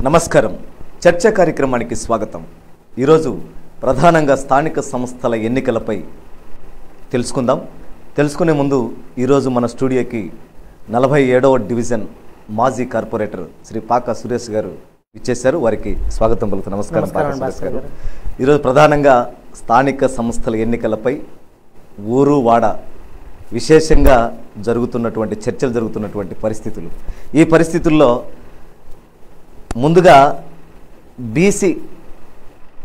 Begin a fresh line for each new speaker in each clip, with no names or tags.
నమస్కారం. చర్చ కార్యక్రమానికి స్వాగతం. ఈరోజు ప్రధానంగా స్థానిక సంస్థల ఎన్నికలపై తెలుసుకునే ముందు ఈరోజు మన స్టూడియోకి 47వ డివిజన్ మాజీ కార్పొరేటర్ శ్రీ పాక సురేష్ గారు ఇచ్చేశారు. వారికి స్వాగతం పలుకుతూ నమస్కారం పాక సురేష్ గారు. ఈరోజు ప్రధానంగా స్థానిక సంస్థల ఎన్నికలపై ఊరు వాడ విశేషంగా చర్చలు జరుగుతున్నటువంటి పరిస్థితులు. ఈ పరిస్థితుల్లో ముందుగా బీసీ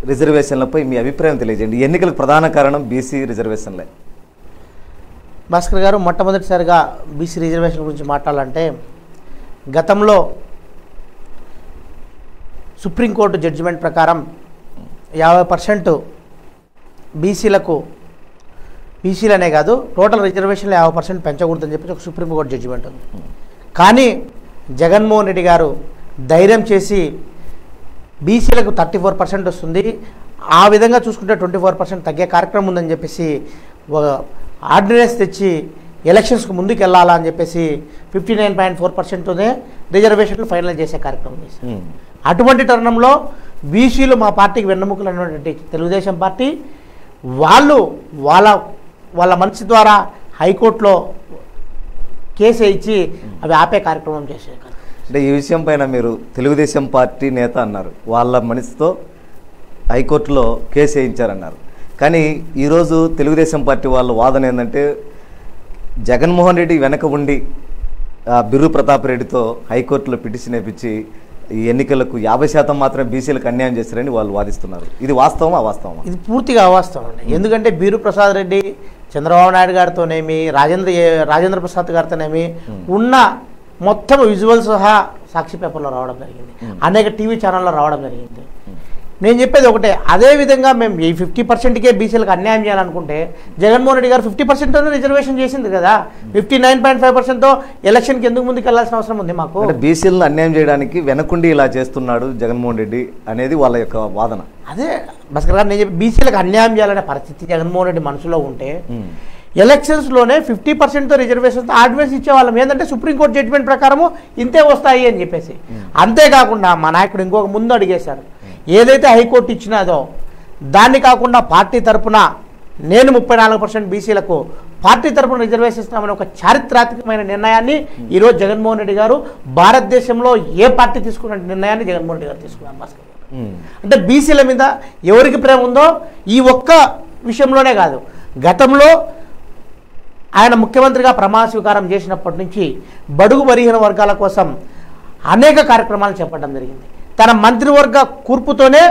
రిజర్వేషన్లపై మీ అభిప్రాయం తెలియజేయండి. ఎన్నికలకు ప్రధాన కారణం బీసీ రిజర్వేషన్లే.
భాస్కర్ గారు, మొట్టమొదటిసారిగా బీసీ రిజర్వేషన్ గురించి మాట్లాడాలంటే గతంలో సుప్రీంకోర్టు జడ్జిమెంట్ ప్రకారం 50% బీసీలనే కాదు టోటల్ రిజర్వేషన్లో 50% పెంచకూడదని చెప్పి ఒక సుప్రీంకోర్టు జడ్జిమెంట్ ఉంది. కానీ జగన్మోహన్ రెడ్డి గారు ధైర్యం చేసి బీసీలకు 34% వస్తుంది, ఆ విధంగా చూసుకుంటే 24% తగ్గే కార్యక్రమం ఉందని చెప్పేసి ఆర్డినెన్స్ తెచ్చి ఎలక్షన్స్కి ముందుకు వెళ్ళాలా అని చెప్పేసి 59.4%తోనే రిజర్వేషన్లు ఫైనల్ చేసే కార్యక్రమం చేశారు. అటువంటి తరుణంలో బీసీలు మా పార్టీకి వెన్నెముకలు అన్నటువంటి తెలుగుదేశం పార్టీ వాళ్ళ మనసు ద్వారా హైకోర్టులో కేసు ఇచ్చి అవి ఆపే కార్యక్రమం చేశారు.
అంటే ఈ విషయం పైన మీరు తెలుగుదేశం పార్టీ నేత అన్నారు, వాళ్ళ మనసుతో హైకోర్టులో కేసు వేయించారన్నారు. కానీ ఈరోజు తెలుగుదేశం పార్టీ వాళ్ళ వాదన ఏంటంటే జగన్మోహన్ రెడ్డి వెనక ఉండి బిర్రు ప్రతాప్ రెడ్డితో హైకోర్టులో పిటిషన్ వేయించి ఈ ఎన్నికలకు 50% మాత్రమే బీసీలకు అన్యాయం చేస్తారని వాళ్ళు వాదిస్తున్నారు. ఇది వాస్తవమా అవాస్తవమా?
ఇది పూర్తిగా అవాస్తవం అండి. ఎందుకంటే బిర్రు ప్రసాద్ రెడ్డి చంద్రబాబు నాయుడు గారితోనేమి రాజేంద్ర ప్రసాద్ గారితోనేమి ఉన్న మొత్తం విజువల్ సహా సాక్షి పేపర్లో రావడం జరిగింది, అనేక టీవీ ఛానల్లో రావడం జరిగింది. నేను చెప్పేది ఒకటే, అదేవిధంగా మేము ఈ 50%కే బీసీలకు అన్యాయం చేయాలనుకుంటే జగన్మోహన్ రెడ్డి గారు 50%తోనే రిజర్వేషన్ చేసింది కదా. 59.5%తో ఎలక్షన్కి ఎందుకు ముందుకు వెళ్ళాల్సిన అవసరం ఉంది మాకు?
బీసీలను అన్యాయం చేయడానికి వెనకుండి ఇలా చేస్తున్నాడు జగన్మోహన్ రెడ్డి అనేది వాళ్ళ యొక్క వాదన.
అదే భాస్కర్ గారు, నేను చెప్పి బీసీలకు అన్యాయం చేయాలనే పరిస్థితి జగన్మోహన్ రెడ్డి మనసులో ఉంటే ఎలక్షన్స్లోనే 50%తో రిజర్వేషన్తో ఆర్డినెన్స్ ఇచ్చేవాళ్ళం. ఏంటంటే సుప్రీంకోర్టు జడ్జిమెంట్ ప్రకారము ఇంతే వస్తాయి అని చెప్పేసి. అంతేకాకుండా మా నాయకుడు ఇంకొక ముందు అడిగేశారు, ఏదైతే హైకోర్టు ఇచ్చినాదో దాన్ని కాకుండా పార్టీ తరఫున నేను 34% బీసీలకు పార్టీ తరఫున రిజర్వేషన్ ఇస్తామని ఒక చారిత్రాత్మకమైన నిర్ణయాన్ని ఈరోజు జగన్మోహన్ రెడ్డి గారు భారతదేశంలో ఏ పార్టీ తీసుకున్న నిర్ణయాన్ని జగన్మోహన్ రెడ్డి గారు తీసుకున్నారు. భాస్కర్ అంటే బీసీల మీద ఎవరికి ప్రేమ ఉందో ఈ ఒక్క విషయంలోనే కాదు, గతంలో ఆయన ముఖ్యమంత్రిగా ప్రమాణ స్వీకారం చేసినప్పటి నుంచి బడుగు బలహీన వర్గాల కోసం అనేక కార్యక్రమాలు చేపట్టడం జరిగింది. తన మంత్రివర్గ కూర్పుతోనే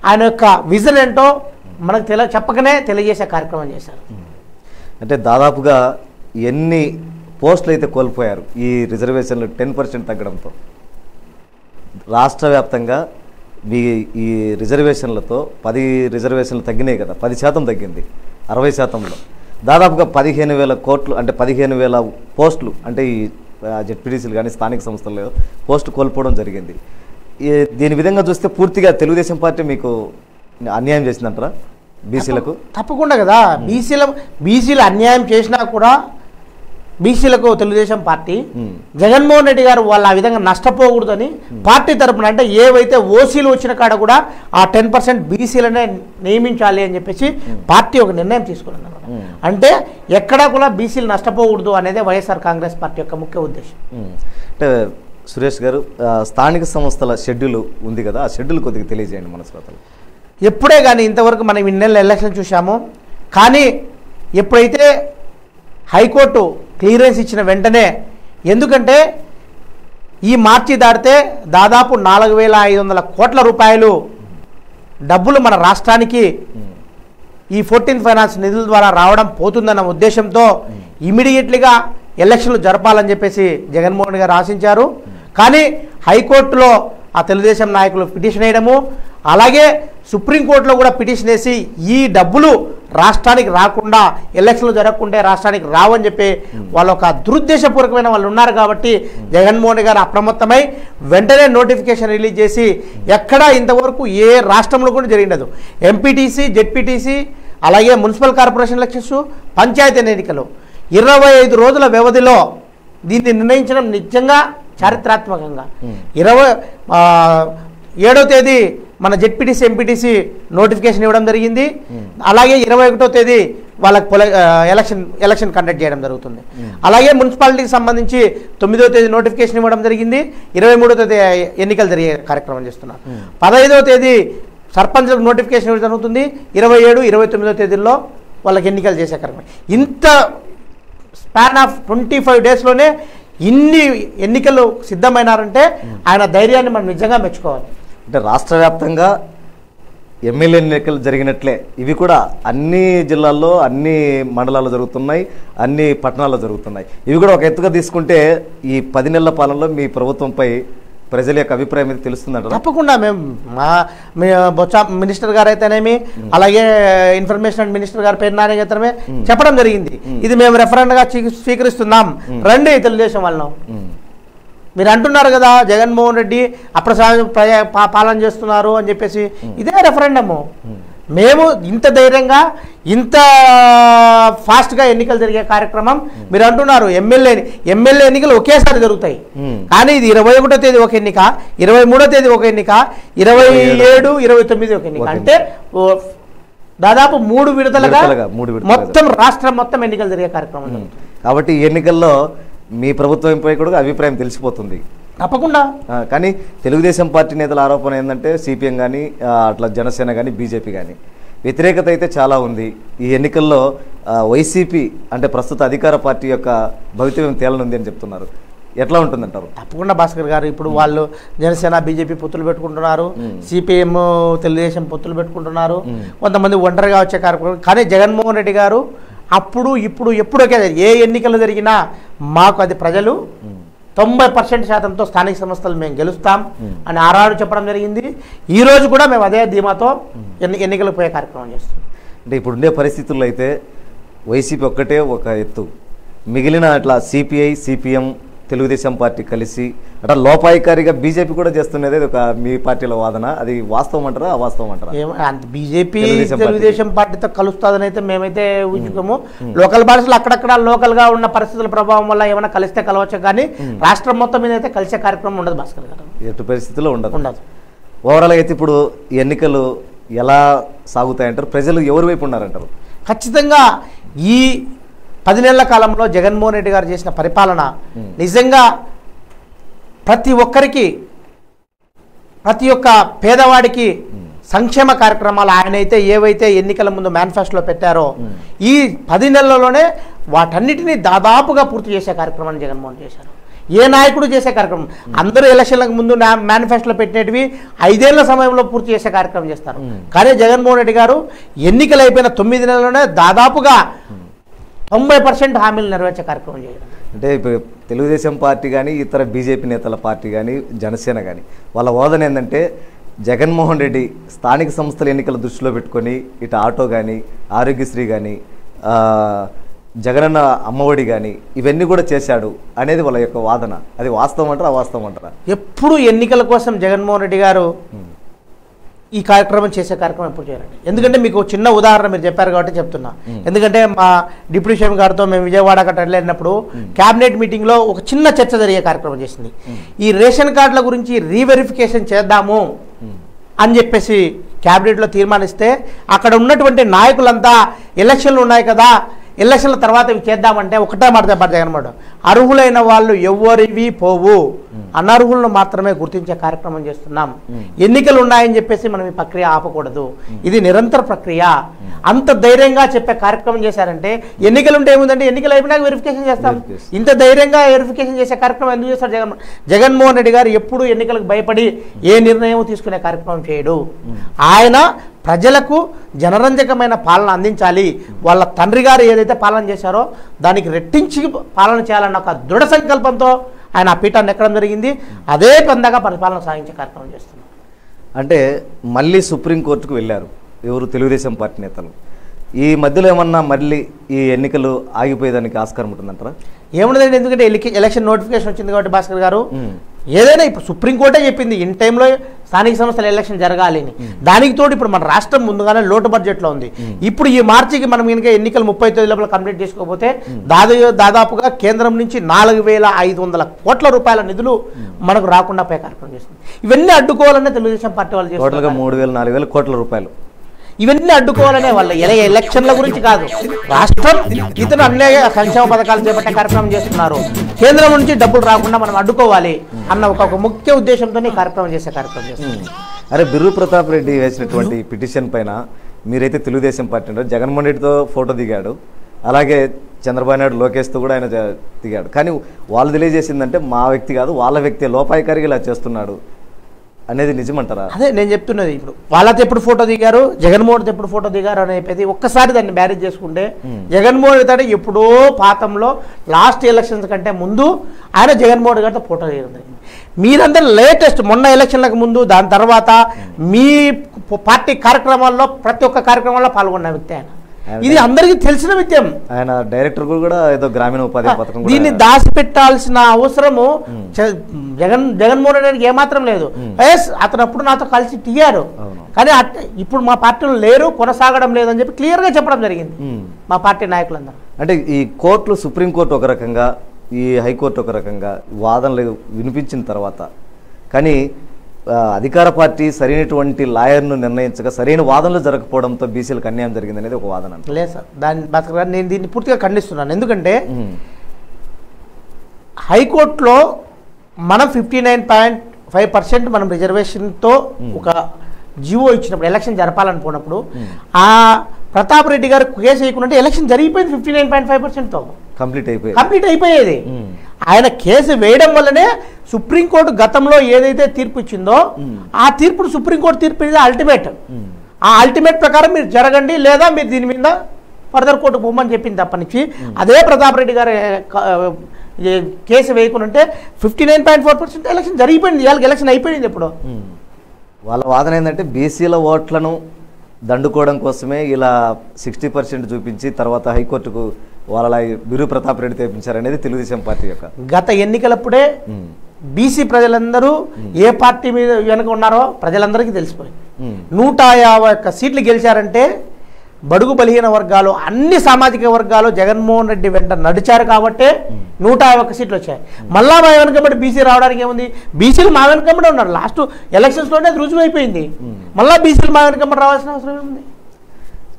ఆయన యొక్క విజన్ ఏంటో మనకు చెప్పకనే తెలియజేసే కార్యక్రమం చేశారు.
అంటే దాదాపుగా ఎన్ని పోస్టులు అయితే కోల్పోయారు ఈ రిజర్వేషన్లు 10% తగ్గడంతో. రాష్ట్ర వ్యాప్తంగా ఈ రిజర్వేషన్లతో 10 రిజర్వేషన్లు తగ్గినాయి కదా, 10% తగ్గింది 60%లో. దాదాపుగా 15,000 కోట్లు అంటే 15,000 పోస్టులు అంటే ఈ జెడ్పీటీసీలు కానీ స్థానిక సంస్థల్లో పోస్టు కోల్పోవడం జరిగింది. దీని విధంగా చూస్తే పూర్తిగా తెలుగుదేశం పార్టీ మీకు అన్యాయం చేసిందంటారా బీసీలకు?
తప్పకుండా కదా. బీసీలు అన్యాయం చేసినా కూడా బీసీలకు తెలుగుదేశం పార్టీ జగన్మోహన్ రెడ్డి గారు వాళ్ళు ఆ విధంగా నష్టపోకూడదని పార్టీ తరఫున అంటే ఏవైతే ఓసీలు వచ్చిన కాడ కూడా ఆ 10% బీసీలనే నియమించాలి అని చెప్పేసి పార్టీ ఒక నిర్ణయం తీసుకున్నది. అంటే ఎక్కడా కూడా బీసీలు నష్టపోకూడదు అనేదే వైఎస్ఆర్ కాంగ్రెస్ పార్టీ యొక్క ముఖ్య ఉద్దేశం.
అంటే సురేష్ గారు, స్థానిక సంస్థల షెడ్యూల్ ఉంది కదా, ఆ షెడ్యూల్ కొద్దిగా తెలియజేయండి మన శ్రోతలు.
ఎప్పుడే కానీ ఇంతవరకు మనం ఇన్నేళ్ళ ఎలక్షన్ చూసాము, కానీ ఎప్పుడైతే హైకోర్టు క్లియరెన్స్ ఇచ్చిన వెంటనే, ఎందుకంటే ఈ మార్చి దాటితే దాదాపు 4,500 కోట్ల రూపాయలు డబ్బులు మన రాష్ట్రానికి ఈ 14th ఫైనాన్స్ నిధుల ద్వారా రావడం పోతుందన్న ఉద్దేశంతో ఇమీడియట్లీగా ఎలక్షన్లు జరపాలని చెప్పేసి జగన్మోహన్ గారు ఆశించారు. కానీ హైకోర్టులో ఆ తెలుగుదేశం నాయకులు పిటిషన్ వేయడము, అలాగే సుప్రీంకోర్టులో కూడా పిటిషన్ వేసి ఈ డబ్బులు రాష్ట్రానికి రాకుండా ఎలక్షన్లు జరగకుంటే రాష్ట్రానికి రావని చెప్పి వాళ్ళ ఒక దురుద్దేశపూర్వకమైన వాళ్ళు ఉన్నారు. కాబట్టి జగన్మోహన్ గారు అప్రమత్తమై వెంటనే నోటిఫికేషన్ రిలీజ్ చేసి ఎక్కడా ఇంతవరకు ఏ రాష్ట్రంలో కూడా జరిగినదు ఎంపీటీసీ, జెడ్పీటీసీ, అలాగే మున్సిపల్ కార్పొరేషన్ ఎలక్షన్స్, పంచాయతీ ఎన్నికలు 25 రోజుల వ్యవధిలో దీన్ని నిర్ణయించడం నిజంగా చారిత్రాత్మకంగా 7వ తేదీ మన జెడ్పీటీసీ ఎంపీటీసీ నోటిఫికేషన్ ఇవ్వడం జరిగింది. అలాగే 21వ తేదీ వాళ్ళకి ఎలక్షన్ కండక్ట్ చేయడం జరుగుతుంది. అలాగే మున్సిపాలిటీకి సంబంధించి 9వ తేదీ నోటిఫికేషన్ ఇవ్వడం జరిగింది. 23వ తేదీ ఎన్నికలు జరిగే కార్యక్రమం చేస్తున్నారు. 15వ తేదీ సర్పంచ్లకు నోటిఫికేషన్ ఇవ్వడం జరుగుతుంది. 27, 29వ తేదీల్లో వాళ్ళకి ఎన్నికలు చేసే కార్యక్రమం. ఇంత స్పాన్ ఆఫ్ 25 డేస్లోనే ఇన్ని ఎన్నికలు సిద్ధమైనారంటే ఆయన ధైర్యాన్ని మనం నిజంగా మెచ్చుకోవాలి.
అంటే రాష్ట్ర వ్యాప్తంగా ఎమ్మెల్యే ఎన్నికలు జరిగినట్లే ఇవి కూడా అన్ని జిల్లాల్లో అన్ని మండలాల్లో జరుగుతున్నాయి, అన్ని పట్టణాల్లో జరుగుతున్నాయి. ఇవి కూడా ఒక ఎత్తుగా తీసుకుంటే ఈ 10 నెలల పాలనలో మీ ప్రభుత్వంపై ప్రజల యొక్క అభిప్రాయం మీద తెలుస్తుందంట.
తప్పకుండా బొత్స మినిస్టర్ గారు అయితేనేమి, అలాగే ఇన్ఫర్మేషన్ అండ్ మినిస్టర్ గారు పేరు నాని అయితేనే చెప్పడం జరిగింది. ఇది మేము రెఫరెండ్గా స్వీకరిస్తున్నాం, రండి తెలుగుదేశం వాళ్ళను. మీరు అంటున్నారు కదా జగన్మోహన్ రెడ్డి పాలన చేస్తున్నారు అని చెప్పేసి, ఇదే రెఫరెండము. మేము ఇంత ధైర్యంగా ఇంత ఫాస్ట్గా ఎన్నికలు జరిగే కార్యక్రమం మీరు అంటున్నారు. ఎమ్మెల్యే ఎన్నికలు ఒకేసారి జరుగుతాయి, కానీ ఇది 21వ తేదీ ఒక ఎన్నిక, 23వ తేదీ ఒక ఎన్నిక, 27, 29 ఒక ఎన్నిక. అంటే దాదాపు 3 విడతలుగా మొత్తం రాష్ట్రం మొత్తం ఎన్నికలు జరిగే కార్యక్రమం.
కాబట్టి ఈ ఎన్నికల్లో మీ ప్రభుత్వంపై కూడా అభిప్రాయం తెలిసిపోతుంది
తప్పకుండా.
కానీ తెలుగుదేశం పార్టీ నేతల ఆరోపణ ఏంటంటే సిపిఎం కానీ అట్లా జనసేన కానీ బీజేపీ కానీ వ్యతిరేకత అయితే చాలా ఉంది. ఈ ఎన్నికల్లో వైసీపీ అంటే ప్రస్తుత అధికార పార్టీ యొక్క భవితవ్యం తేలనుంది అని చెప్తున్నారు. ఎట్లా ఉంటుందంటారు?
తప్పకుండా భాస్కర్ గారు, ఇప్పుడు వాళ్ళు జనసేన బీజేపీ పొత్తులు పెట్టుకుంటున్నారు, సిపిఎం తెలుగుదేశం పొత్తులు పెట్టుకుంటున్నారు, కొంతమంది ఒంటరిగా వచ్చే కార్యక్రమం. కానీ జగన్మోహన్ రెడ్డి గారు అప్పుడు ఇప్పుడు ఎప్పుడొకే ఏ ఎన్నికలు జరిగినా మాకు అది ప్రజలు 90% శాతంతో స్థానిక సంస్థలు మేము గెలుస్తాం అని ఆరాడు చెప్పడం జరిగింది. ఈ రోజు కూడా మేము అదే ధీమాతో ఎన్నికలకు పోయే కార్యక్రమం చేస్తున్నాం.
అంటే ఇప్పుడుండే పరిస్థితుల్లో అయితే వైసీపీ ఒక్కటే ఒక ఎత్తు, మిగిలిన అట్లా సిపిఐ సిపిఎం తెలుగుదేశం పార్టీ కలిసి అట్లా లోపాయికారిగా బీజేపీ కూడా చేస్తున్నది ఒక మీ పార్టీల వాదన. అది వాస్తవం అంటారా అవాస్తవం అంటారా?
బీజేపీ తెలుగుదేశం పార్టీతో కలుస్తుందని అయితే మేమైతే ఊహించుకోము. లోకల్ బాడీస్లో అక్కడక్కడ లోకల్గా ఉన్న పరిస్థితుల ప్రభావం వల్ల ఏమైనా కలిస్తే కలవచ్చు, కానీ రాష్ట్రం మొత్తం మీద అయితే కలిసే కార్యక్రమం ఉండదు భాస్కర్ గారు.
ఎటు పరిస్థితుల్లో ఉండదు. ఓవరాల్గా అయితే ఇప్పుడు ఈ ఎన్నికలు ఎలా సాగుతాయంటారు? ప్రజలు ఎవరి వైపు ఉన్నారంటారు?
ఖచ్చితంగా ఈ 10 నెలల కాలంలో జగన్మోహన్ రెడ్డి గారు చేసిన పరిపాలన నిజంగా ప్రతి ఒక్కరికి, ప్రతి ఒక్క పేదవాడికి సంక్షేమ కార్యక్రమాలు ఆయనైతే ఏవైతే ఎన్నికల ముందు మేనిఫెస్టోలో పెట్టారో ఈ 10 నెలల్లోనే వాటన్నిటినీ దాదాపుగా పూర్తి చేసే కార్యక్రమాన్ని జగన్మోహన్ చేశారు. ఏ నాయకుడు చేసే కార్యక్రమం అందరూ ఎలక్షన్లకు ముందు మేనిఫెస్టోలో పెట్టినవి 5 ఏళ్ల సమయంలో పూర్తి చేసే కార్యక్రమం చేస్తారు. కానీ జగన్మోహన్ రెడ్డి గారు ఎన్నికలు అయిపోయిన 9 నెలల్లోనే దాదాపుగా 90% హామీలు నెరవేర్చే కార్యక్రమం చేయడం.
అంటే ఇప్పుడు తెలుగుదేశం పార్టీ కానీ ఇతర బీజేపీ నేతల పార్టీ కానీ జనసేన కానీ వాళ్ళ వాదన ఏంటంటే జగన్మోహన్ రెడ్డి స్థానిక సంస్థల ఎన్నికల దృష్టిలో పెట్టుకొని ఇటు ఆటో కానీ ఆరోగ్యశ్రీ కానీ జగనన్న అమ్మఒడి కానీ ఇవన్నీ కూడా చేశాడు అనేది వాళ్ళ యొక్క వాదన. అది వాస్తవం అంటారా అవాస్తవం అంటారా?
ఎప్పుడు ఎన్నికల కోసం జగన్మోహన్ రెడ్డి గారు ఈ కార్యక్రమం చేసే కార్యక్రమం ఎప్పుడు చేయాలండి. ఎందుకంటే మీకు చిన్న ఉదాహరణ మీరు చెప్పారు కాబట్టి చెప్తున్నా. ఎందుకంటే మా డిప్యూటీ సీఎం గారితో మేము విజయవాడ వెళ్ళినప్పుడు క్యాబినెట్ మీటింగ్లో ఒక చిన్న చర్చ జరిగే కార్యక్రమం చేసింది. ఈ రేషన్ కార్డుల గురించి రీవెరిఫికేషన్ చేద్దాము అని చెప్పేసి క్యాబినెట్లో తీర్మానిస్తే అక్కడ ఉన్నటువంటి నాయకులంతా ఎలక్షన్లు ఉన్నాయి కదా, ఎలక్షన్ల తర్వాత ఇవి చేద్దామంటే ఒకటే మాట చెప్పారు జగన్మోహన్, అర్హులైన వాళ్ళు ఎవరివి పోవు, అనర్హులను మాత్రమే గుర్తించే కార్యక్రమం చేస్తున్నాం. ఎన్నికలు ఉన్నాయని చెప్పేసి మనం ఈ ప్రక్రియ ఆపకూడదు, ఇది నిరంతర ప్రక్రియ. అంత ధైర్యంగా చెప్పే కార్యక్రమం చేశారంటే ఎన్నికలు ఉంటే ఏముందంటే ఎన్నికలు అయిపోయినాక వెరిఫికేషన్ చేస్తాం. ఇంత ధైర్యంగా వెరిఫికేషన్ చేసే కార్యక్రమం ఎందుకు చేస్తారు జగన్మోహన్ రెడ్డి గారు? ఎప్పుడు ఎన్నికలకు భయపడి ఏ నిర్ణయం తీసుకునే కార్యక్రమం చేయడు. ఆయన ప్రజలకు జనరంజకమైన పాలన అందించాలి. వాళ్ళ తండ్రి గారు ఏదైతే పాలన చేశారో దానికి రెట్టించి పాలన చేయాలన్న ఒక దృఢ సంకల్పంతో ఆయన ఆ పీఠాన్ని ఎక్కడం జరిగింది. అదే పందగా పరిపాలన సాగించే కార్యక్రమం చేస్తున్నారు.
అంటే మళ్ళీ సుప్రీంకోర్టుకు వెళ్ళారు ఎవరు? తెలుగుదేశం పార్టీ నేతలు. ఈ మధ్యలో ఏమన్నా మళ్ళీ ఈ ఎన్నికలు ఆగిపోయేదానికి ఆస్కారం ఉంటుందంటారా?
ఏముండదండి, ఎందుకంటే ఎలక్షన్ నోటిఫికేషన్ వచ్చింది కాబట్టి భాస్కర్ గారు ఏదైనా ఇప్పుడు సుప్రీంకోర్టే చెప్పింది ఇన్ టైంలో స్థానిక సంస్థల ఎలక్షన్ జరగాలి అని. దానికి తోడు ఇప్పుడు మన రాష్ట్రం ముందుగానే లోటు బడ్జెట్లో ఉంది. ఇప్పుడు ఈ మార్చికి మనం కనుక ఎన్నికలు 30 తేదీల కంప్లీట్ చేసుకోకపోతే దాదాపుగా కేంద్రం నుంచి 4,500 కోట్ల రూపాయల నిధులు మనకు రాకుండా పై కార్యక్రమం చేస్తుంది. ఇవన్నీ అడ్డుకోవాలనే తెలుగుదేశం పార్టీ వాళ్ళు చేస్తున్నారు.
3,000-4,000 కోట్ల రూపాయలు
ఇవన్నీ అడ్డుకోవాలనే వాళ్ళ ఎలక్షన్ల గురించి కాదు, రాష్ట్రం ఇతను అన్ని సంక్షేమ పథకాలు చేపట్టే కార్యక్రమం చేస్తున్నారు. కేంద్రం నుంచి డబ్బులు రాకుండా మనం అడ్డుకోవాలి అన్న ఒక ముఖ్య ఉద్దేశంతో ఈ కార్యక్రమం చేస్తున్నారు.
అరే బిర్రు ప్రతాప్ రెడ్డి వేసినటువంటి పిటిషన్ పైన మీరైతే తెలుగుదేశం పార్టీ అంటారు, జగన్మోహన్ రెడ్డితో ఫోటో దిగాడు, అలాగే చంద్రబాబు నాయుడు లోకేష్తో కూడా ఆయన దిగాడు. కానీ వాళ్ళు తెలియజేసిందంటే మా వ్యక్తి కాదు, వాళ్ళ వ్యక్తి లోపాయికారిగా ఇలా చేస్తున్నాడు అనేది నిజమంటారా?
అదే నేను చెప్తున్నది. ఇప్పుడు వాళ్ళతో ఎప్పుడు ఫోటో దిగారు, జగన్మోహన్ ఎప్పుడు ఫోటో దిగారు అనేది ఒక్కసారి దాన్ని బ్యారేజ్ చేసుకుంటే, జగన్మోహన్ రెడ్డి ఎప్పుడో పాతంలో లాస్ట్ ఎలక్షన్స్ కంటే ముందు ఆయన జగన్మోహన్ గారితో ఫోటో దిగడం. మీరందరూ లేటెస్ట్ మొన్న ఎలక్షన్లకు ముందు దాని తర్వాత మీ పార్టీ కార్యక్రమాల్లో ప్రతి ఒక్క కార్యక్రమంలో పాల్గొన్న వ్యక్తి ఆయన. ఇది అందరికీ తెలిసిన విషయం.
ఆయన డైరెక్టర్ కూడా ఏదో గ్రామీణ ఉపాధి పథకం
దీన్ని దాచిపెట్టాల్సిన అవసరము జగన్మోహన్ రెడ్డికి ఏమాత్రం లేదు. అతను అప్పుడు నాతో కలిసి దిగారు, కానీ ఇప్పుడు మా పార్టీలో లేరు, కొనసాగడం లేదని చెప్పి క్లియర్గా చెప్పడం జరిగింది మా పార్టీ నాయకులందరూ.
అంటే ఈ కోర్టులు, సుప్రీంకోర్టు ఒక రకంగా, ఈ హైకోర్టు ఒక రకంగా వాదనలు వినిపించిన తర్వాత, కానీ అధికార పార్టీ సరైనటువంటి లాయర్ను నిర్ణయించక సరైన వాదనలు జరగకపోవడంతో బీసీలకు అన్యాయం జరిగింది అనేది ఒక వాదన.
లేదు సార్, నేను దీన్ని పూర్తిగా ఖండిస్తున్నాను. ఎందుకంటే హైకోర్టులో మనం 59.5% మనం రిజర్వేషన్తో ఒక జీవో ఇచ్చినప్పుడు, ఎలక్షన్ జరపాలనుకున్నప్పుడు ఆ ప్రతాప్ రెడ్డి గారు కేసు వేయకుండా ఎలక్షన్ జరిగిపోయింది 59.5%తో కంప్లీట్ అయిపోయేది. ఆయన కేసు వేయడం వల్లనే సుప్రీంకోర్టు గతంలో ఏదైతే తీర్పు ఇచ్చిందో ఆ తీర్పుడు సుప్రీంకోర్టు తీర్పు అల్టిమేట్. ఆ అల్టిమేట్ ప్రకారం మీరు జరగండి, లేదా మీరు దీని మీద ఫర్దర్ కోర్టు పోమని చెప్పింది తప్పనిచ్చి అదే ప్రతాప్ రెడ్డి గారు కేసు వేయకుండా 59.4% ఎలక్షన్ జరిగిపోయింది. వాళ్ళకి ఎలక్షన్ అయిపోయింది. ఇప్పుడు
వాళ్ళ వాదన ఏంటంటే బీసీల ఓట్లను దండుకోవడం కోసమే ఇలా 60% చూపించి తర్వాత హైకోర్టుకు వాళ్ళ బిర్రు ప్రతాప్ రెడ్డి తెప్పించారనేది తెలుగుదేశం పార్టీ యొక్క
గత ఎన్నికలప్పుడే బీసీ ప్రజలందరూ ఏ పార్టీ మీద వెనుక ఉన్నారో ప్రజలందరికీ తెలిసిపోయింది. 151 సీట్లు గెలిచారంటే బడుగు బలహీన వర్గాలు, అన్ని సామాజిక వర్గాలు జగన్మోహన్ రెడ్డి వెంట నడిచారు కాబట్టే 151 సీట్లు వచ్చాయి. మళ్ళా మా వెనుకబడి బీసీ రావడానికి ఏముంది? బీసీలు మా వెనుకబడి ఉన్నారు. లాస్ట్ ఎలక్షన్స్లోనే అది రుజువైపోయింది. మళ్ళీ బీసీలు మా వెనుకబడి రావాల్సిన అవసరం ఏముంది?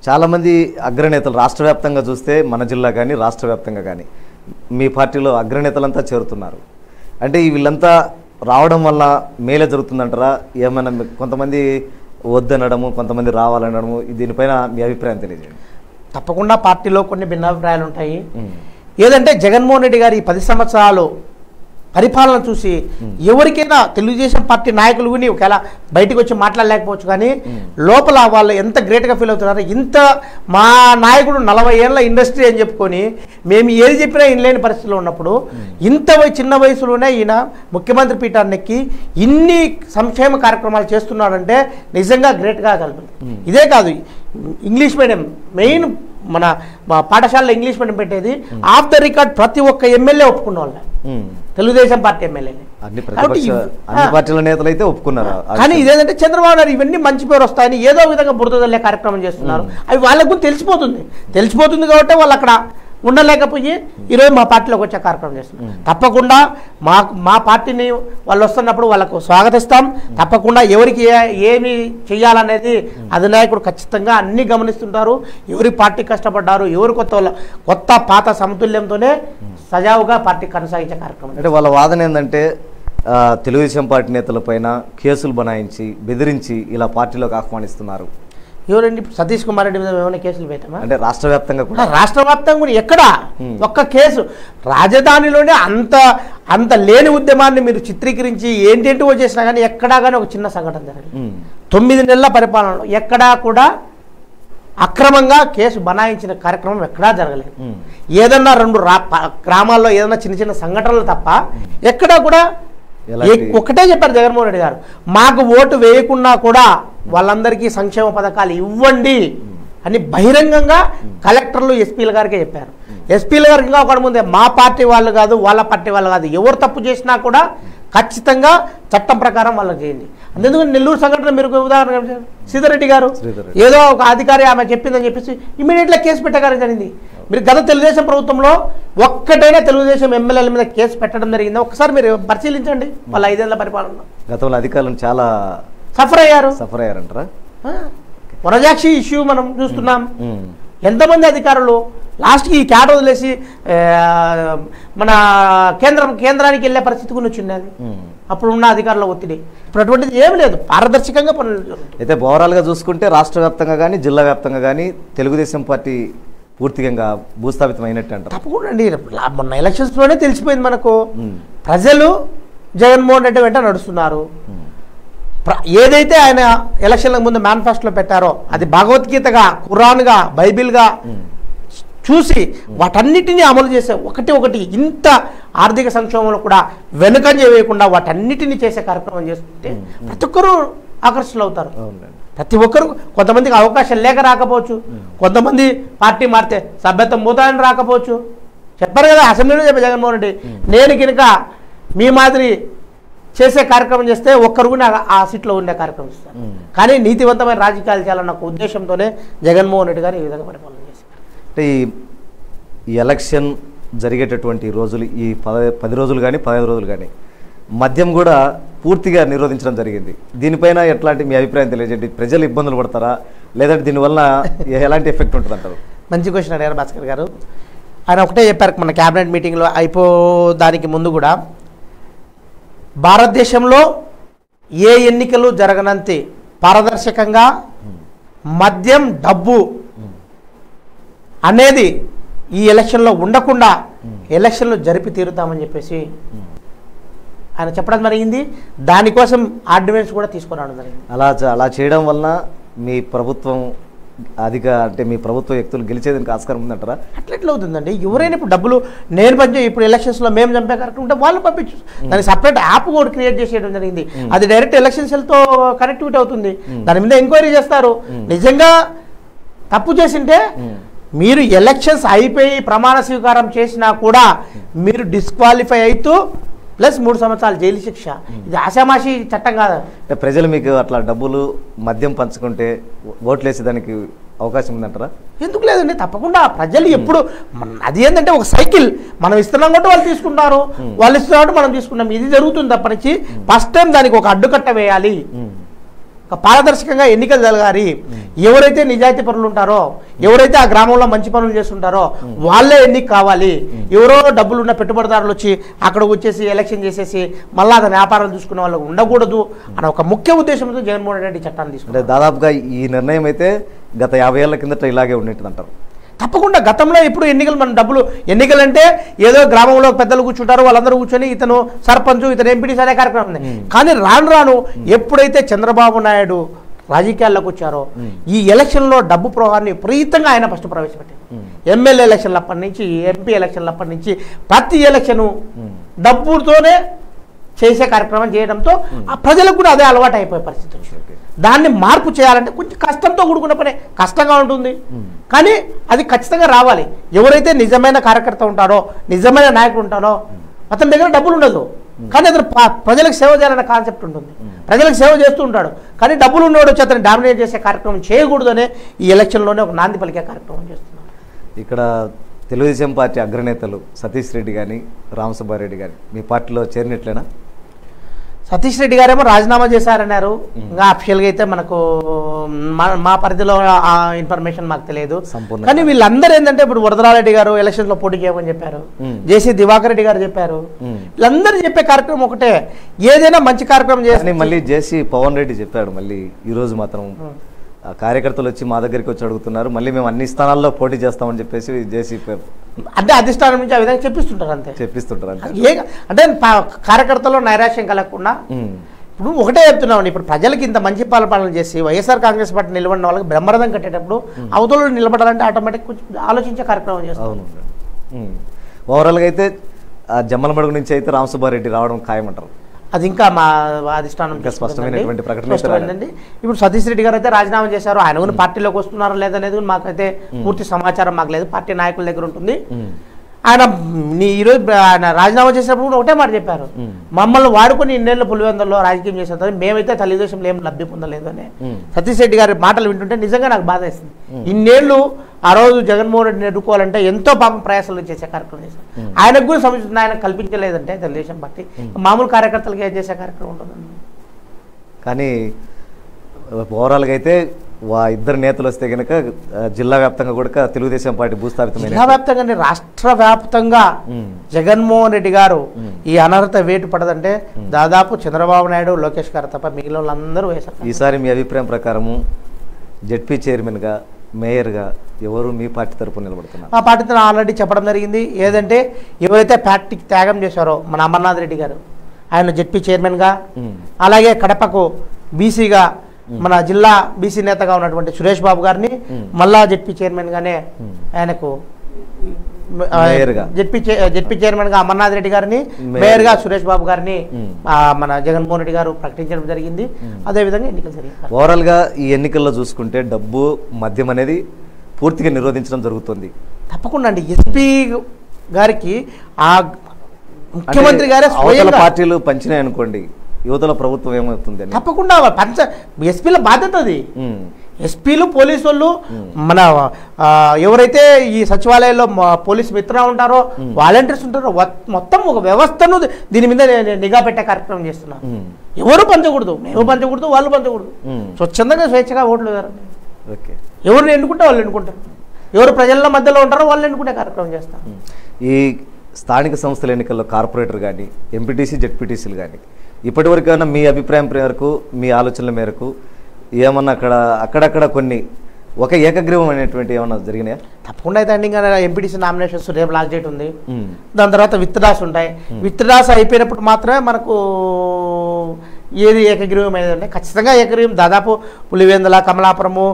చాలామంది అగ్రనేతలు రాష్ట్ర వ్యాప్తంగా చూస్తే, మన జిల్లా కానీ రాష్ట్ర వ్యాప్తంగా కానీ మీ పార్టీలో అగ్రనేతలంతా చేరుతున్నారు. అంటే వీళ్ళంతా రావడం వల్ల మేలే జరుగుతుందంటారా? ఏమైనా కొంతమంది వద్దనడము, కొంతమంది రావాలనడము, దీనిపైన మీ అభిప్రాయం తెలియజేయండి.
తప్పకుండా పార్టీలో కొన్ని భిన్నాభిప్రాయాలు ఉంటాయి. ఏదంటే జగన్మోహన్ రెడ్డి గారి 10 సంవత్సరాలు పరిపాలన చూసి ఎవరికైనా తెలుగుదేశం పార్టీ నాయకులు కూడా ఒకవేళ బయటకు వచ్చి మాట్లాడలేకపోవచ్చు, కానీ లోపల వాళ్ళు ఎంత గ్రేట్గా ఫీల్ అవుతున్నారు. ఇంత మా నాయకుడు 40 ఏళ్ళ ఇండస్ట్రీ అని చెప్పుకొని మేము ఏది చెప్పినా ఇనలేని పరిస్థితిలో ఉన్నప్పుడు ఇంత చిన్న వయసులోనే ఈయన ముఖ్యమంత్రి పీఠాన్ని ఎక్కి ఇన్ని సంక్షేమ కార్యక్రమాలు చేస్తున్నాడంటే నిజంగా గ్రేట్గా కలుగుతుంది. ఇదే కాదు, ఇంగ్లీష్ మీడియం మెయిన్ మన పాఠశాలలో ఇంగ్లీష్ మీడియం పెట్టేది ఆఫ్ ద రికార్డ్ ప్రతి ఒక్క ఎమ్మెల్యే ఒప్పుకున్న వాళ్ళే, తెలుగుదేశం పార్టీ ఎమ్మెల్యేని.
అన్ని పార్టీల నేతలు అయితే ఒప్పుకున్నారు.
కానీ ఇదేంటంటే చంద్రబాబు నాయుడు ఇవన్నీ మంచి పేరు వస్తాయని ఏదో విధంగా బురదలే కార్యక్రమం చేస్తున్నారు. అవి వాళ్ళకు తెలిసిపోతుంది కాబట్టి వాళ్ళు అక్కడ ఉండలేకపోయి ఈరోజు మా పార్టీలోకి వచ్చే కార్యక్రమం చేస్తున్నాం. తప్పకుండా మా పార్టీని వాళ్ళు వస్తున్నప్పుడు వాళ్ళకు స్వాగతిస్తాం. తప్పకుండా ఎవరికి ఏమి చేయాలనేది అధినాయకుడు ఖచ్చితంగా అన్ని గమనిస్తుంటారు. ఎవరి పార్టీ కష్టపడ్డారు, ఎవరు కొత్త పాత సమతుల్యంతోనే సజావుగా పార్టీ కొనసాగించే కార్యక్రమం.
అంటే వాళ్ళ వాదన ఏంటంటే తెలుగుదేశం పార్టీ నేతలపైన కేసులు బనాయించి బెదిరించి ఇలా పార్టీలోకి ఆహ్వానిస్తున్నారు.
ఎవరండి? సతీష్ కుమార్ రెడ్డి మీద ఏమైనా కేసులు పెట్టామా?
అంటే రాష్ట్ర వ్యాప్తంగా
కూడా ఎక్కడ ఒక్క కేసు? రాజధానిలోనే అంత లేని ఉద్యమాన్ని మీరు చిత్రీకరించి ఏంటేంటో చేసినా కానీ ఎక్కడా కానీ ఒక చిన్న సంఘటన జరగలేదు. 9 నెలల పరిపాలనలో ఎక్కడా కూడా అక్రమంగా కేసు బనాయించిన కార్యక్రమం ఎక్కడా జరగలేదు. ఏదన్నా 2 గ్రామాల్లో ఏదన్నా చిన్న సంఘటనలు తప్ప ఎక్కడా కూడా ఒకటే చెప్పారు జగన్మోహన్ రెడ్డి గారు, మాకు ఓటు వేయకున్నా కూడా వాళ్ళందరికీ సంక్షేమ పథకాలు ఇవ్వండి అని బహిరంగంగా కలెక్టర్లు ఎస్పీల గారికే చెప్పారు. ఎస్పీల గారికి ఇంకా ఒకటి ముందే మా పార్టీ వాళ్ళు కాదు, వాళ్ళ పార్టీ వాళ్ళు కాదు, ఎవరు తప్పు చేసినా కూడా ఖచ్చితంగా చట్టం ప్రకారం వాళ్ళకి చేయండి. అందుకని నెల్లూరు సంఘటన మీరు ఉదాహరణ శ్రీధర్రెడ్డి గారు ఏదో ఒక అధికారి ఆమె చెప్పిందని చెప్పేసి ఇమీడియట్గా కేసు పెట్టగానే జరిగింది. మీరు గత తెలుగుదేశం ప్రభుత్వంలో ఒక్కటైనా తెలుగుదేశం ఎమ్మెల్యేల మీద కేసు పెట్టడం జరిగింది ఒకసారి మీరు పరిశీలించండి. వాళ్ళ 5 ఏళ్ల పరిపాలన గతంలో
అధికారులను చాలా
సఫర్
అయ్యారంటారా?
వనజాక్షి ఇష్యూ మనం చూస్తున్నాం. ఎంతమంది అధికారులు లాస్ట్కి ఈ క్యాట్ వదిలేసి మన కేంద్రానికి వెళ్ళే పరిస్థితి కూడా వచ్చింది. అది అప్పుడు ఉన్న అధికారుల ఒత్తిడి. ఇప్పుడు అటువంటిది ఏమి లేదు, పారదర్శకంగా పనులు.
అయితే ఓవరాల్గా చూసుకుంటే రాష్ట్ర వ్యాప్తంగా కానీ జిల్లా వ్యాప్తంగా కానీ తెలుగుదేశం పార్టీ పూర్తిగా భూస్థాపితం అయినట్టు అంటారు.
తప్పకుండా అండి. మొన్న ఎలక్షన్స్లోనే తెలిసిపోయింది మనకు. ప్రజలు జగన్మోహన్ రెడ్డి వెంట నడుస్తున్నారు. ఏదైతే ఆయన ఎలక్షన్లకు ముందు మేనిఫెస్టోలో పెట్టారో అది భగవద్గీతగా, ఖురాన్గా, బైబిల్గా చూసి వాటన్నిటినీ అమలు చేసే ఒకటి ఇంత ఆర్థిక సంక్షోభంలో కూడా వెనుకంజ వేయకుండా వాటన్నిటినీ చేసే కార్యక్రమం చేస్తుంటే ప్రతి ఒక్కరూ ఆకర్షితులు అవుతారు. ప్రతి ఒక్కరు, కొంతమందికి అవకాశం లేక రాకపోవచ్చు, కొంతమంది పార్టీ మారితే సభ్యత్వం పోతాయని రాకపోవచ్చు. చెప్పారు కదా అసెంబ్లీలో చెప్పే జగన్మోహన్ రెడ్డి, నేను కనుక మీ మాదిరి చేసే కార్యక్రమం చేస్తే ఒక్కరు కూడా ఆ సీట్లో ఉండే కార్యక్రమం ఇస్తారు. కానీ నీతివంతమైన రాజకీయాలు చేయాలన్న ఒక ఉద్దేశంతోనే జగన్మోహన్ రెడ్డి గారు ఈ విధంగా పరిపాలన చేశారు.
అంటే ఈ ఎలక్షన్ జరిగేటటువంటి రోజులు, ఈ 10 రోజులు కానీ 15 రోజులు కానీ మద్యం కూడా పూర్తిగా నిరోధించడం జరిగింది. దీనిపైన ఎట్లాంటి మీ అభిప్రాయం తెలియజేయండి. ప్రజలు ఇబ్బందులు పడతారా, లేదంటే దీనివల్ల ఎలాంటి ఎఫెక్ట్ ఉంటుంది అంటారు?
మంచి క్వశ్చన్ అడిగారు భాస్కర్ గారు. ఆయన ఒకటే చెప్పారు మన క్యాబినెట్ మీటింగ్లో దానికి ముందు కూడా, భారతదేశంలో ఏ ఎన్నికలు జరగనంతే పారదర్శకంగా మద్యం, డబ్బు అనేది ఈ ఎలక్షన్లో ఉండకుండా ఎలక్షన్లు జరిపి తీరుతామని చెప్పేసి ఆయన చెప్పడం జరిగింది. దానికోసం ఆర్డినెన్స్ కూడా తీసుకురావడం జరిగింది.
అలా చేయడం వలన మీ ప్రభుత్వం మీ ప్రభుత్వ వ్యక్తులు గెలిచేదానికి ఆస్కారం ఉందంటారా?
అట్లెట్లా అవుతుందండి? ఎవరైనా ఇప్పుడు డబ్బులు నేను ఇప్పుడు ఎలక్షన్స్లో మేము చంపే కార్యక్రమం ఉంటే వాళ్ళు పంపించు. దానికి సపరేట్ యాప్ కూడా క్రియేట్ చేసేయడం జరిగింది. అది డైరెక్ట్ ఎలక్షన్ సెల్తో కనెక్టివిటీ అవుతుంది. దాని మీద ఎంక్వైరీ చేస్తారు. నిజంగా తప్పు చేసింటే మీరు ఎలక్షన్స్ అయిపోయి ప్రమాణ స్వీకారం చేసినా కూడా మీరు డిస్క్వాలిఫై అవుతూ ప్లస్ 3 సంవత్సరాలు జైలు శిక్ష. ఇది ఆశామాషి చట్టం కాదు.
అంటే ప్రజలు మీకు అట్లా డబ్బులు మద్యం పంచుకుంటే ఓట్లు వేసేదానికి అవకాశం ఉందంటారా?
ఎందుకు లేదండి, తప్పకుండా. ప్రజలు ఎప్పుడు అది ఏంటంటే ఒక సైకిల్, మనం ఇస్తున్నాం కాబట్టి వాళ్ళు తీసుకుంటారు, వాళ్ళు ఇస్తున్నట్టు మనం తీసుకున్నాం. ఇది జరుగుతుంది తప్పనిచ్చి ఫస్ట్ టైం దానికి ఒక అడ్డుకట్ట వేయాలి. పారదర్శకంగా ఎన్నికలు జరగాలి. ఎవరైతే నిజాయితీ పనులు ఉంటారో, ఎవరైతే ఆ గ్రామంలో మంచి పనులు చేస్తుంటారో వాళ్ళే ఎన్నిక కావాలి. ఎవరో డబ్బులున్న పెట్టుబడిదారులు వచ్చి అక్కడికి వచ్చేసి ఎలక్షన్ చేసేసి మళ్ళీ అతని వ్యాపారాలు చూసుకునే వాళ్ళకి ఉండకూడదు అనే ఒక ముఖ్య ఉద్దేశంతో జగన్మోహన్ రెడ్డి చట్టాన్ని తీసుకుంటారు.
దాదాపుగా ఈ నిర్ణయం అయితే గత 50 ఏళ్ల కిందట ఇలాగే ఉండేది అంటారు.
తప్పకుండా. గతంలో ఇప్పుడు ఎన్నికలు, మన డబ్బులు ఎన్నికలంటే ఏదో గ్రామంలో పెద్దలు కూర్చుంటారు, వాళ్ళందరూ కూర్చొని ఇతను సర్పంచ్, ఇతను ఎంపీటీ అనే కార్యక్రమం ఉంది. కానీ రాను ఎప్పుడైతే చంద్రబాబు నాయుడు రాజకీయాల్లోకి వచ్చారో ఈ ఎలక్షన్లో డబ్బు ప్రవాహాన్ని విపరీతంగా ఆయన ఫస్ట్ ప్రవేశపెట్టారు. ఎమ్మెల్యే ఎలక్షన్లు అప్పటి నుంచి, ఎంపీ ఎలక్షన్లు అప్పటి నుంచి ప్రతి ఎలక్షను డబ్బుతోనే చేసే కార్యక్రమం చేయడంతో ఆ ప్రజలకు కూడా అదే అలవాటు అయిపోయే పరిస్థితి వచ్చింది. దాన్ని మార్పు చేయాలంటే కొంచెం కష్టంతో కూడుకున్న పనే, కష్టంగా ఉంటుంది. కానీ అది ఖచ్చితంగా రావాలి. ఎవరైతే నిజమైన కార్యకర్త ఉంటారో, నిజమైన నాయకుడు ఉంటారో అతని దగ్గర డబ్బులు ఉండదు, కానీ అతను ప్రజలకు సేవ చేయాలనే కాన్సెప్ట్ ఉంటుంది. ప్రజలకు సేవ చేస్తూ ఉంటాడు, కానీ డబ్బులు ఉన్నవాడు వచ్చి అతను డామినేట్ చేసే కార్యక్రమం చేయకూడదనే ఈ ఎలక్షన్లోనే ఒక నాంది పలికే కార్యక్రమం చేస్తున్నారు.
ఇక్కడ తెలుగుదేశం పార్టీ అగ్రనేతలు సతీష్ రెడ్డి కానీ రామసుబ్బారెడ్డి కానీ మీ పార్టీలో చేరినట్లేనా?
సతీష్ రెడ్డి గారేమో రాజీనామా చేశారన్నారు. ఇంకా అఫిషియల్గా అయితే మనకు మా పరిధిలో ఆ ఇన్ఫర్మేషన్ మాకు తెలియదు. కానీ వీళ్ళందరూ ఏంటంటే ఇప్పుడు వరదరారెడ్డి గారు ఎలక్షన్లో పోటీ చేయమని చెప్పారు, జేసీ దివాకర్ రెడ్డి గారు చెప్పారు. వీళ్ళందరూ చెప్పే కార్యక్రమం ఒకటే, ఏదైనా మంచి కార్యక్రమం చేసి.
మళ్ళీ జేసీ పవన్ రెడ్డి చెప్పాడు, మళ్ళీ ఈరోజు మాత్రం కార్యకర్తలు వచ్చి మా దగ్గరికి వచ్చి అడుగుతున్నారు, మళ్ళీ మేము అన్ని స్థానాల్లో పోటీ చేస్తామని చెప్పేసి జేసీ
అంటే అధిష్టానం నుంచి ఆ విధంగా చెప్పిస్తుంటారు. అంటే కార్యకర్తలో నైరాశ్యం కలగకుండా ఇప్పుడు ఒకటే చెప్తున్నామండి. ఇప్పుడు ప్రజలకి ఇంత మంచి పాలన చేసి వైఎస్ఆర్ కాంగ్రెస్ పార్టీ నిలబడిన వాళ్ళకి బ్రహ్మరథం కట్టేటప్పుడు అవతల నిలబడాలంటే ఆటోమేటిక్ కొంచెం ఆలోచించే కార్యక్రమం చేస్తాం.
ఓవరాల్గా అయితే జమ్మలమడుగు నుంచి అయితే రామసుబ్బారెడ్డి రావడం ఖాయమంటారు.
అది ఇంకా మా అధిష్టానం
స్పష్టమైనటువంటి ప్రకటన
స్పష్టమైందండి. ఇప్పుడు సతీష్ రెడ్డి గారు అయితే రాజీనామా చేశారు. ఆయన కూడా పార్టీలోకి వస్తున్నారా లేదనేది కూడా మాకైతే పూర్తి సమాచారం మాకు లేదు, పార్టీ నాయకుల దగ్గర ఉంటుంది. ఆయన ఈరోజు ఆయన రాజీనామా చేసినప్పుడు కూడా ఒకటే మాట చెప్పారు, మమ్మల్ని వాడుకొని ఇన్నేళ్ళు పులివెందుల్లో రాజకీయం చేసేది, మేమైతే తెలుగుదేశంలో ఏం లబ్ధి పొందలేదు అని సతీష్ రెడ్డి గారి మాటలు వింటుంటే నిజంగా నాకు బాధ వేస్తుంది. ఇన్నేళ్ళు ఆ రోజు జగన్మోహన్ రెడ్డిని ఎదుర్కోవాలంటే ఎంతో పాపం ప్రయాసాలు చేసే కార్యక్రమం చేశారు. ఆయనకు కూడా సముచిత ఆయన కల్పించలేదంటే తెలుగుదేశం పార్టీ మామూలు కార్యకర్తలకి ఏం చేసే కార్యక్రమం ఉంటుందండి.
కానీ ఓవరాల్గా అయితే ఇద్దరు నేతలు వస్తే కనుక జిల్లా వ్యాప్తంగా కూడా తెలుగుదేశం పార్టీ భూస్థాపితమైన
జిల్లా వ్యాప్తంగా రాష్ట్ర వ్యాప్తంగా జగన్మోహన్ రెడ్డి గారు ఈ అనర్హత వేటు పడదంటే దాదాపు చంద్రబాబు నాయుడు, లోకేష్ గారు తప్ప మిగిలిన వాళ్ళందరూ వేశారు.
ఈసారి మీ అభిప్రాయం ప్రకారము జెడ్పీ చైర్మన్గా, మేయర్గా ఎవరు మీ పార్టీ తరఫున నిలబడుతున్నారు?
మా పార్టీ తరఫున ఆల్రెడీ చెప్పడం జరిగింది. ఏదంటే ఎవరైతే పార్టీకి త్యాగం చేశారో మన అమర్నాథ్ రెడ్డి గారు, ఆయన జెడ్పీ చైర్మన్గా, అలాగే కడపకు బీసీగా మన జిల్లా బీసీ నేతగా ఉన్నటువంటి సురేష్ బాబు గారిని మళ్ళా జెడ్పీ చైర్మన్గానే ఆయనకు జెడ్పీ చైర్మన్గా అమర్నాథ్ రెడ్డి గారిని, మేయర్గా సురేష్ బాబు గారిని మన జగన్మోహన్ రెడ్డి గారు ప్రకటించడం జరిగింది. అదేవిధంగా ఎన్నికలు జరిగింది.
ఓవరాల్గా ఈ ఎన్నికల్లో చూసుకుంటే డబ్బు, మద్యం అనేది పూర్తిగా నిరోధించడం జరుగుతుంది.
తప్పకుండా అండి. ఎస్పీ గారికి ఆ ముఖ్యమంత్రి గారే
పార్టీలు పంచినాయి అనుకోండి, యువతల ప్రభుత్వం ఏమవుతుంది?
తప్పకుండా ఎస్పీల బాధ్యత అది. ఎస్పీలు, పోలీసు వాళ్ళు, మన ఎవరైతే ఈ సచివాలయంలో పోలీసు మిత్రులు ఉంటారో, వాలంటీర్స్ ఉంటారో, మొత్తం ఒక వ్యవస్థను దీని మీద నిఘా పెట్టే కార్యక్రమం చేస్తున్నారు. ఎవరు పంచకూడదు, మేము పంచకూడదు, వాళ్ళు పంచకూడదు. స్వచ్ఛందంగా స్వేచ్ఛగా ఓట్లు వేరండి. ఎవరిని ఎన్నుకుంటే వాళ్ళు ఎన్నుకుంటారు, ఎవరు ప్రజల మధ్యలో ఉంటారో వాళ్ళు ఎన్నుకునే కార్యక్రమం చేస్తారు.
ఈ స్థానిక సంస్థల ఎన్నికల్లో కార్పొరేటర్ కానీ, ఎంపీటీసీ, జెడ్పీటీసీలు కానీ ఇప్పటివరకైనా మీ అభిప్రాయం మేరకు, మీ ఆలోచనల మేరకు ఏమన్నా అక్కడక్కడ కొన్ని ఒక ఏకగ్రీవం అనేటువంటి ఏమన్నా జరిగినాయా?
తప్పకుండా అయితే అండి. ఇంకా ఎంపీటీసీ నామినేషన్స్ రేపు లాస్ట్ డేట్ ఉంది. దాని తర్వాత విత్డ్రాస్ ఉంటాయి. విత్డ్రాస్ అయిపోయినప్పుడు మాత్రమే మనకు ఏది ఏకగ్రీవం అయిందంటే ఖచ్చితంగా ఏకగ్రీవం దాదాపు పులివెందుల, కమలాపురము,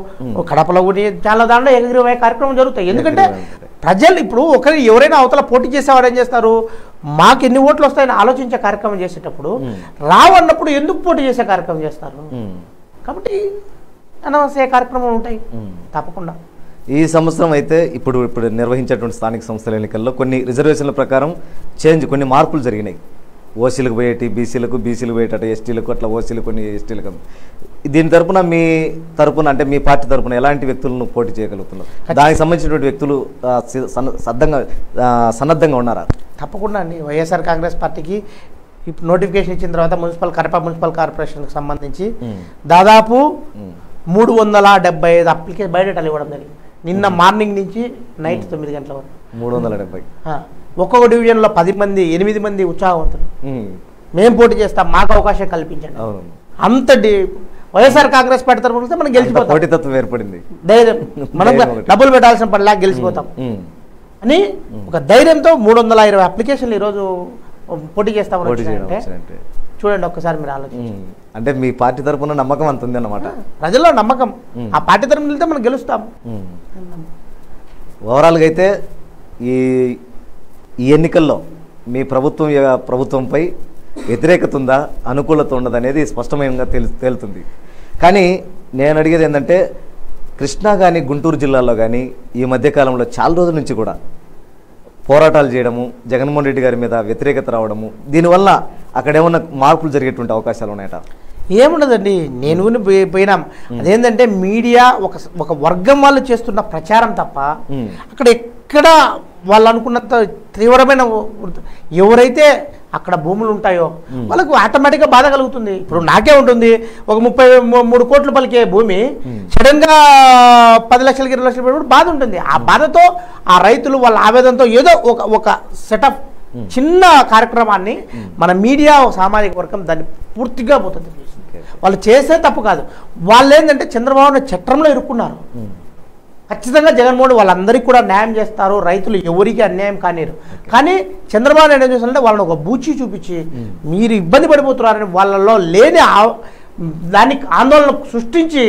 కడపలో కూడా చాలా దాంట్లో ఏకగ్రీవం అయ్యే కార్యక్రమం జరుగుతాయి. ఎందుకంటే ప్రజలు ఇప్పుడు ఎవరైనా అవతల పోటీ చేసేవాడు ఏం చేస్తారు, మాకు ఎన్ని ఓట్లు వస్తాయని ఆలోచించే కార్యక్రమం చేసేటప్పుడు రావన్నప్పుడు ఎందుకు పోటీ చేసే కార్యక్రమం చేస్తారు. కాబట్టి అనవసర కార్యక్రమాలు ఉంటాయి తప్పకుండా.
ఈ సంవత్సరం అయితే ఇప్పుడు నిర్వహించేటువంటి స్థానిక సంస్థల ఎన్నికల్లో కొన్ని రిజర్వేషన్ల ప్రకారం కొన్ని మార్పులు జరిగినాయి. ఓసీలకు పోయేటి బీసీలకు, బీసీలకు పోయేట ఎస్టీలకు, అట్లా ఓసీలు కొన్ని ఎస్టీలకు. దీని తరపున మీ తరపున అంటే మీ పార్టీ తరపున ఎలాంటి వ్యక్తులను పోటీ చేయగలుగుతున్నారు? దానికి సంబంధించినటువంటి వ్యక్తులు సన్నద్ధంగా ఉన్నారా?
తప్పకుండా అండి. వైఎస్ఆర్ కాంగ్రెస్ పార్టీకి ఇప్పుడు నోటిఫికేషన్ ఇచ్చిన తర్వాత కడప మున్సిపల్ కార్పొరేషన్కి సంబంధించి దాదాపు 375 అప్లికేషన్ బయోడేటాలు ఇవ్వడం జరిగింది. నిన్న మార్నింగ్ నుంచి నైట్ 9 గంటల వరకు
370.
ఒక్కొక్క డివిజన్లో 10 మంది 8 మంది ఉత్సాహవంతులు, మేము పోటీ చేస్తాం, మాకు అవకాశం కల్పించండి. అంత వైఎస్ఆర్ కాంగ్రెస్ పార్టీ తరఫున మనం గెలిచిపోతాం,
పోటీతత్వం ఏర్పడింది,
ధైర్యం, మనం డబ్బులు పెట్టాల్సిన పనిలా గెలిచిపోతాం అని ఒక ధైర్యంతో 320 అప్లికేషన్లు ఈరోజు పోటీ చేస్తామంటే చూడండి ఒక్కసారి మీరు ఆలోచించండి.
అంటే మీ పార్టీ తరఫున నమ్మకం అంత ఉంది అన్నమాట.
ప్రజల్లో నమ్మకం, ఆ పార్టీ తరఫున వెళ్తే మనం గెలుస్తాం.
ఓవరాల్గా అయితే ఈ ఎన్నికల్లో మీ ప్రభుత్వంపై వ్యతిరేకత ఉందా, అనుకూలత ఉండదు అనేది స్పష్టంగా తేలుతుంది. కానీ నేను అడిగేది ఏంటంటే కృష్ణా కానీ, గుంటూరు జిల్లాలో కానీ ఈ మధ్యకాలంలో చాలా రోజుల నుంచి కూడా పోరాటాలు చేయడము, జగన్మోహన్ రెడ్డి గారి మీద వ్యతిరేకత రావడము, దీనివల్ల అక్కడ ఏమన్నా మార్పులు జరిగేటువంటి అవకాశాలు ఉన్నాయట?
ఏముండదండి, నేను పోయినాం. అదేంటంటే మీడియా ఒక వర్గం వాళ్ళు చేస్తున్న ప్రచారం తప్ప అక్కడ ఎక్కడ వాళ్ళు అనుకున్నంత తీవ్రమైన ఎవరైతే అక్కడ భూములు ఉంటాయో వాళ్ళకు ఆటోమేటిక్గా బాధ కలుగుతుంది. ఇప్పుడు నాకే ఉంటుంది, ఒక 33 కోట్లు పలికే భూమి సడన్ గా 10 లక్షలకి 20 లక్షలు పడినప్పుడు బాధ ఉంటుంది. ఆ బాధతో ఆ రైతులు వాళ్ళ ఆవేదనతో ఏదో ఒక సెటప్ చిన్న కార్యక్రమాన్ని మన మీడియా ఒక సామాజిక వర్గం దాన్ని పూర్తిగా పోతుంది. వాళ్ళు చేసే తప్పు కాదు, వాళ్ళు ఏంటంటే చంద్రబాబు చట్టంలో ఇరుక్కున్నారు. ఖచ్చితంగా జగన్మోహన్ వాళ్ళందరికీ కూడా న్యాయం చేస్తారు, రైతులు ఎవరికి అన్యాయం కానిరు. కానీ చంద్రబాబు నాయుడు ఏం చేస్తారంటే వాళ్ళని ఒక బూచి చూపించి మీరు ఇబ్బంది పడిపోతున్నారని వాళ్ళలో లేని దానికి ఆందోళన సృష్టించి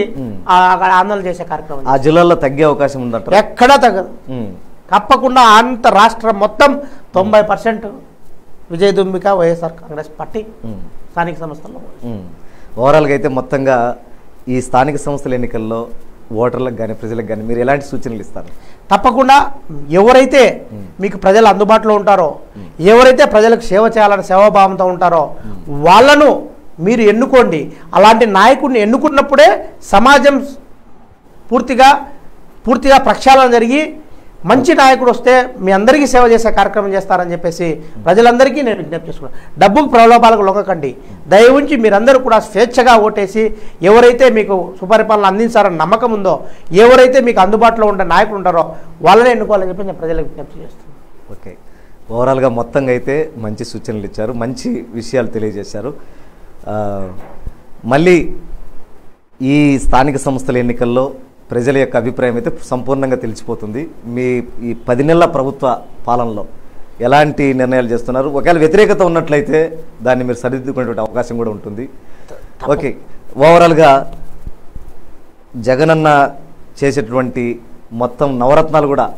ఆందోళన చేసే కార్యక్రమం
ఆ జిల్లాలో తగ్గే అవకాశం ఉందంట.
ఎక్కడా తగ్గదు. తప్పకుండా అంత రాష్ట్రం మొత్తం 90% విజయదుంబిక వైఎస్ఆర్ కాంగ్రెస్ పార్టీ స్థానిక సంస్థల్లో.
ఓవరాల్గా అయితే మొత్తంగా ఈ స్థానిక సంస్థల ఎన్నికల్లో ఓటర్లకు కానీ ప్రజలకు కానీ మీరు ఎలాంటి సూచనలు ఇస్తారు?
తప్పకుండా ఎవరైతే మీకు ప్రజలు అందుబాటులో ఉంటారో, ఎవరైతే ప్రజలకు సేవ చేయాలని సేవాభావంతో ఉంటారో వాళ్ళను మీరు ఎన్నుకోండి. అలాంటి నాయకుడిని ఎన్నుకున్నప్పుడే సమాజం పూర్తిగా ప్రక్షాళన జరిగి మంచి నాయకుడు వస్తే మీ అందరికీ సేవ చేసే కార్యక్రమం చేస్తారని చెప్పేసి ప్రజలందరికీ నేను విజ్ఞప్తి చేసుకున్నాను. డబ్బుకు ప్రలోభాలకు లొంగకండి. దయవుంచి మీరందరూ కూడా స్వేచ్ఛగా ఓటేసి ఎవరైతే మీకు సుపరిపాలన అందించారని నమ్మకం ఉందో, ఎవరైతే మీకు అందుబాటులో ఉండే నాయకులు ఉంటారో వాళ్ళనే ఎన్నుకోవాలని చెప్పి నేను ప్రజలకు విజ్ఞప్తి చేస్తున్నాను.
ఓకే, ఓవరాల్గా మొత్తంగా అయితే మంచి సూచనలు ఇచ్చారు, మంచి విషయాలు తెలియజేశారు. మళ్ళీ ఈ స్థానిక సంస్థల ఎన్నికల్లో ప్రజల యొక్క అభిప్రాయం అయితే సంపూర్ణంగా తెలిసిపోతుంది. మీ ఈ 10 నెలల ప్రభుత్వ పాలనలో ఎలాంటి నిర్ణయాలు చేస్తున్నారు, ఒకవేళ వ్యతిరేకత ఉన్నట్లయితే దాన్ని మీరు సరిదిద్దుకునేటువంటి అవకాశం కూడా ఉంటుంది. ఓకే, ఓవరాల్గా జగనన్న చేసేటువంటి మొత్తం నవరత్నాలు కూడా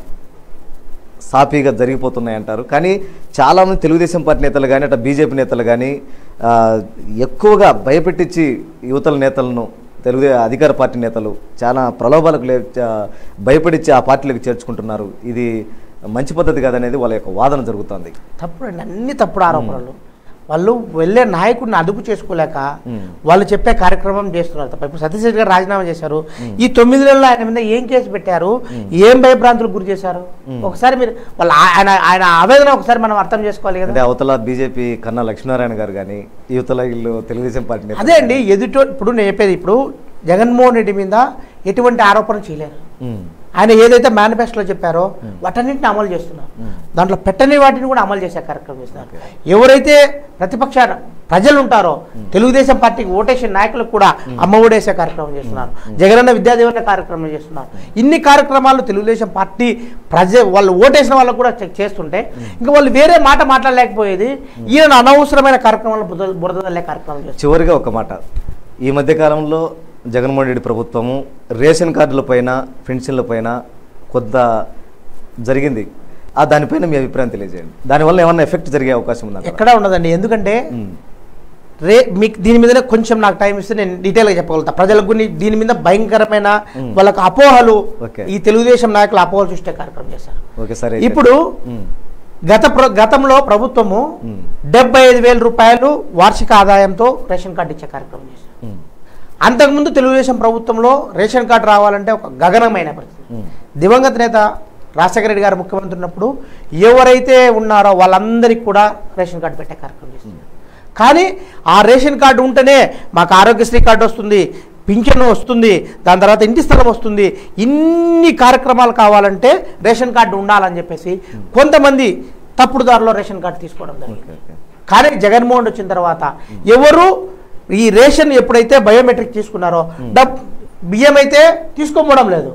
సాఫీగా జరిగిపోతున్నాయి అంటారు. కానీ చాలామంది తెలుగుదేశం పార్టీ నేతలు కానీ అట్లా బీజేపీ నేతలు కానీ ఎక్కువగా భయపెట్టించి యువతల నేతలను అధికార పార్టీ నేతలు చాలా ప్రలోభాలకు భయపడిచ్చి ఆ పార్టీలకు చేర్చుకుంటున్నారు. ఇది మంచి పద్ధతి కాదనేది వాళ్ళ యొక్క వాదన జరుగుతుంది.
తప్పుడండి, అన్ని తప్పుడు ఆరోపణలు. వాళ్ళు వెళ్ళే నాయకుడిని అదుపు చేసుకోలేక వాళ్ళు చెప్పే కార్యక్రమం చేస్తున్నారు తప్ప. ఇప్పుడు సతీష్ గారు రాజీనామా చేశారు. ఈ 9 నెలల్లో ఆయన మీద ఏం కేసు పెట్టారు, ఏం భయభ్రాంతులకు గురి చేశారు? ఒకసారి మీరు వాళ్ళ ఆయన ఆవేదన ఒకసారి మనం అర్థం చేసుకోవాలి కదా.
అంటే అవతల బీజేపీ కన్నా లక్ష్మీనారాయణ గారు కానీ యువతల వీళ్ళు తెలుగుదేశం పార్టీ
అదే అండి ఎదుటో. ఇప్పుడు నేను చెప్పేది, ఇప్పుడు జగన్మోహన్ రెడ్డి మీద ఎటువంటి ఆరోపణ చేయలేరు. ఆయన ఏదైతే మేనిఫెస్టోలో చెప్పారో వాటన్నింటిని అమలు చేస్తున్నారు. దాంట్లో పెట్టని వాటిని కూడా అమలు చేసే కార్యక్రమం చేస్తున్నారు. ఎవరైతే ప్రతిపక్ష ప్రజలు ఉంటారో తెలుగుదేశం పార్టీకి ఓటేసిన నాయకులకు కూడా అమ్మ ఓడేసే కార్యక్రమం చేస్తున్నారు. జగనన్న విద్యాదీవెన కార్యక్రమం చేస్తున్నారు. ఇన్ని కార్యక్రమాలు తెలుగుదేశం పార్టీ వాళ్ళు ఓటేసిన వాళ్ళకు కూడా చేస్తుంటే ఇంకా వాళ్ళు వేరే మాట మాట్లాడలేకపోయేది. ఈయన అనవసరమైన కార్యక్రమాలు బురదల్లే కార్యక్రమం చేస్తారు.
చివరిగా ఒక మాట, ఈ మధ్యకాలంలో జగన్మోహన్ రెడ్డి ప్రభుత్వము రేషన్ కార్డుల పైన పెన్షన్ల పైన కొంత జరిగింది. దానిపైన మీ అభిప్రాయం తెలియజేయండి. దానివల్ల ఏమన్నా ఎఫెక్ట్ జరిగే అవకాశం ఉందా?
ఎక్కడా ఉండదండి. ఎందుకంటే మీకు దీని మీద కొంచెం నాకు టైం ఇస్తే నేను డీటెయిల్గా చెప్పగలుగుతా. ప్రజలకు దీని మీద భయంకరమైన వాళ్ళకు అపోహలు, ఈ తెలుగుదేశం నాయకులు అపోహలు సృష్టి కార్యక్రమం చేశారు. ఇప్పుడు గతంలో ప్రభుత్వము 75,000 రూపాయలు వార్షిక ఆదాయంతో రేషన్ కార్డు ఇచ్చే కార్యక్రమం చేశారు. అంతకుముందు తెలుగుదేశం ప్రభుత్వంలో రేషన్ కార్డు రావాలంటే ఒక గగనమైన పరిస్థితి. దివంగత నేత రాజశేఖర రెడ్డి గారు ముఖ్యమంత్రి ఉన్నప్పుడు ఎవరైతే ఉన్నారో వాళ్ళందరికీ కూడా రేషన్ కార్డు పెట్టే కార్యక్రమం చేస్తున్నారు. కానీ ఆ రేషన్ కార్డు ఉంటేనే మాకు ఆరోగ్యశ్రీ కార్డు వస్తుంది, పింఛను వస్తుంది, దాని తర్వాత ఇంటి స్థలం వస్తుంది, ఇన్ని కార్యక్రమాలు కావాలంటే రేషన్ కార్డు ఉండాలని చెప్పేసి కొంతమంది తప్పుడు దారిలో రేషన్ కార్డు తీసుకోవడం జరిగింది. కానీ జగన్మోహన్ వచ్చిన తర్వాత ఎవరు ఈ రేషన్ ఎప్పుడైతే బయోమెట్రిక్ తీసుకున్నారో బియ్యం అయితే తీసుకోవడం లేదు,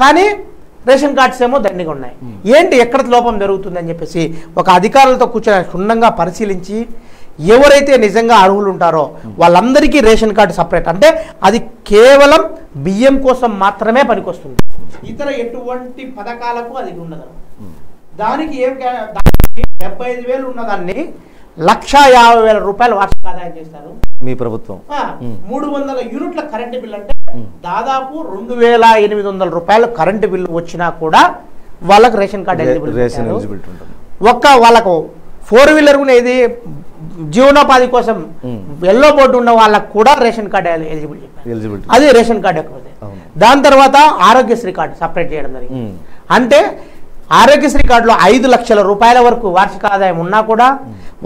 కానీ రేషన్ కార్డ్స్ ఏమో దండిగా ఉన్నాయి. ఏంటి ఎక్కడ లోపం జరుగుతుందని చెప్పేసి ఒక అధికారులతో కూర్చొని క్షుణ్ణంగా పరిశీలించి ఎవరైతే నిజంగా అర్హులు ఉంటారో వాళ్ళందరికీ రేషన్ కార్డు సపరేట్, అంటే అది కేవలం బియ్యం కోసం మాత్రమే పనికొస్తుంది. ఇతర ఎటువంటి పథకాలకు అది ఉండదు. దానికి 75,000 ఉన్నదాన్ని 1,50,000 రూపాయలు వార్షిక ఆదాయం చేస్తారు
మీ ప్రభుత్వం.
300 యూనిట్ల కరెంటు బిల్లు అంటే దాదాపు 2,800 రూపాయలు కరెంటు బిల్లు వచ్చినా కూడా వాళ్ళకు రేషన్ కార్డు ఎలిజిబిలిటీ ఉంటుంది. ఒక్క వాళ్ళకు 4-వీలర్ ఇది జీవనోపాధి కోసం ఎల్లో బోర్డు ఉన్న వాళ్ళకు కూడా రేషన్ కార్డు ఎలిజిబిలిటీ, అది రేషన్ కార్డు ఎక్కువ. దాని తర్వాత ఆరోగ్యశ్రీ కార్డు సపరేట్ చేయడం జరిగింది. అంటే ఆరోగ్యశ్రీ కార్డులో 5 లక్షల రూపాయల వరకు వార్షిక ఆదాయం ఉన్నా కూడా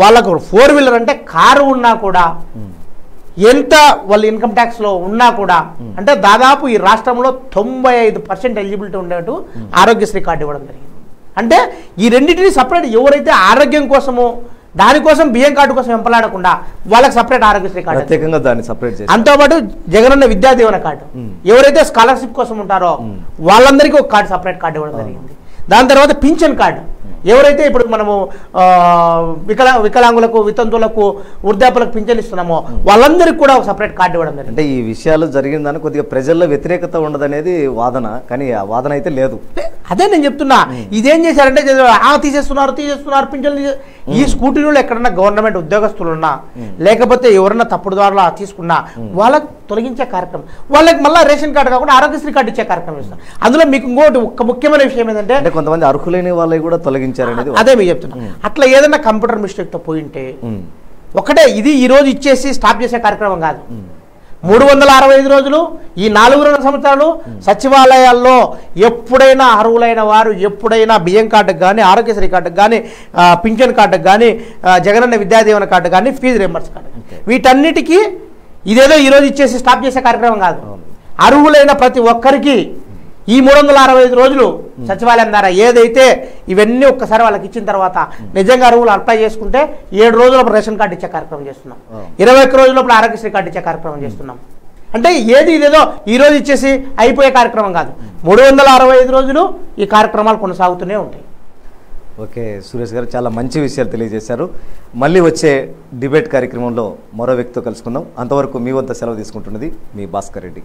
వాళ్ళకు 4-వీలర్ అంటే కారు ఉన్నా కూడా ఎంత వాళ్ళు ఇన్కమ్ ట్యాక్స్లో ఉన్నా కూడా అంటే దాదాపు ఈ రాష్ట్రంలో 95% ఎలిజిబిలిటీ ఉండేట్టు ఆరోగ్యశ్రీ కార్డు ఇవ్వడం జరిగింది. అంటే ఈ రెండింటిని సపరేట్ ఎవరైతే ఆరోగ్యం కోసమో దానికోసం బియ్యం కార్డు కోసం వెంపలాడకుండా వాళ్ళకి సపరేట్ ఆరోగ్యశ్రీ కార్డు, అంతోపాటు జగనన్న విద్యాదీవెన కార్డు ఎవరైతే స్కాలర్షిప్ కోసం ఉంటారో వాళ్ళందరికీ ఒక కార్డు సపరేట్ కార్డు ఇవ్వడం జరిగింది. దాని తర్వాత పింఛన్ కార్డు ఎవరైతే ఇప్పుడు మనము వికలాంగులకు, వితంతువులకు, వృద్ధాపులకు పింఛన్ ఇస్తున్నామో వాళ్ళందరికీ కూడా ఒక సపరేట్ కార్డు ఇవ్వడం జరిగింది.
అంటే ఈ విషయాలు జరిగిందని కొద్దిగా ప్రజల్లో వ్యతిరేకత ఉండదనేది వాదన, కానీ ఆ వాదన అయితే లేదు.
అదే నేను చెప్తున్నా. ఇదేం చేశారంటే తీసేస్తున్నారు పింఛన్లు. ఈ స్కూటీలో ఎక్కడన్నా గవర్నమెంట్ ఉద్యోగస్తులు ఉన్నా లేకపోతే ఎవరన్నా తప్పుడు ద్వారా తీసుకున్నా వాళ్ళకి తొలగించే కార్యక్రమం, వాళ్ళకి మళ్ళీ రేషన్ కార్డు కాకుండా ఆరోగ్యశ్రీ కార్డు ఇచ్చే కార్యక్రమం ఇస్తాం. అందులో మీకు ఇంకోటి ఒక ముఖ్యమైన విషయం ఏంటంటే
కొంతమంది అర్హులైన వాళ్ళకి కూడా తొలగించారనేది.
అదే మీకు చెప్తున్నా. అట్లా ఏదైనా కంప్యూటర్ మిస్టేక్తో పోయింటే ఒకటే ఇది ఈ రోజు ఇచ్చేసి స్టాప్ చేసే కార్యక్రమం కాదు. 365 రోజులు ఈ 4 సంవత్సరాలు సచివాలయాల్లో ఎప్పుడైనా అర్హులైన వారు ఎప్పుడైనా బియ్యం కార్డుకు కానీ, ఆరోగ్యశ్రీ కార్డుకు కానీ, పింఛన్ కార్డుకు కానీ, జగనన్న విద్యాదీవన కార్డు కానీ, ఫీజు రియంబర్స్ కార్డు, వీటన్నిటికీ ఇదేదో ఈరోజు ఇచ్చేసి స్టాప్ చేసే కార్యక్రమం కాదు. అర్హులైన ప్రతి ఒక్కరికి ఈ 365 రోజులు సచివాలయం ద్వారా ఏదైతే ఇవన్నీ ఒక్కసారి వాళ్ళకి ఇచ్చిన తర్వాత నిజంగా అర్హులు అప్లై చేసుకుంటే 7 రోజులప్పుడు రేషన్ కార్డు ఇచ్చే కార్యక్రమం చేస్తున్నాం. 21 రోజులప్పుడు ఆరోగ్యశ్రీ కార్డు ఇచ్చే కార్యక్రమం చేస్తున్నాం. అంటే ఇదేదో ఈ రోజు ఇచ్చేసి అయిపోయే కార్యక్రమం కాదు. 365 రోజులు ఈ కార్యక్రమాలు కొనసాగుతూనే ఉంటాయి.
ఓకే సురేష్ గారు, చాలా మంచి విషయాలు తెలియజేశారు. మళ్ళీ వచ్చే డిబేట్ కార్యక్రమంలో మరో వ్యక్తితో కలుసుకుందాం. అంతవరకు మీ వద్ద సెలవు తీసుకుంటున్నది మీ భాస్కర్ రెడ్డి.